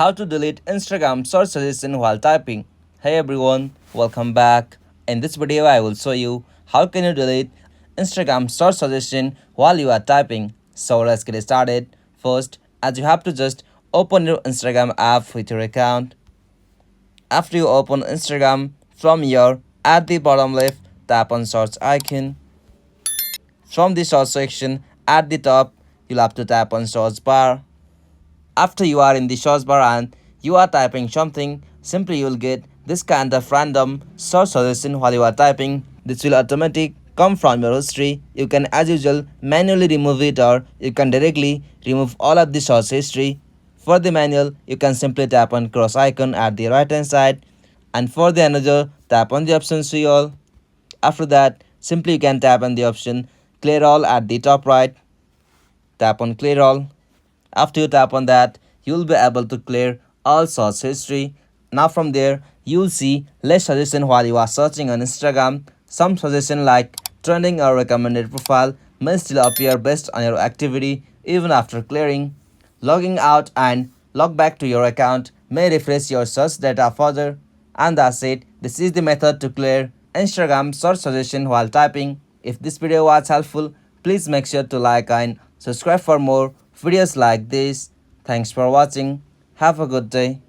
how to delete Instagram search suggestion while typing. Hey everyone, welcome back. In this video I will show you how can you delete Instagram search suggestion while you are typing. So let's get started. First, as you have to just open your Instagram app with your account. After you open Instagram, from here at the bottom left, tap on search icon. From the search section at the top, you'll have to tap on search bar. After you are in the search bar and you are typing something, simply you will get this kind of random search suggestion while you are typing. This will automatically come from your history. You can as usual manually remove it, or you can directly remove all of the search history. For the manual, you can simply tap on cross icon at the right hand side, and for the another, tap on the option see all. After that, simply you can tap on the option clear all at the top right. Tap on clear all. After you tap on that, you will be able to clear all search history. Now from there, you will see less suggestion while you are searching on Instagram. Some suggestion like trending or recommended profile may still appear based on your activity even after clearing. Logging out and log back to your account may refresh your search data further. And that's it. This is the method to clear Instagram search suggestion while typing. If this video was helpful, please make sure to like and subscribe for more videos like this. Thanks for watching. Have a good day.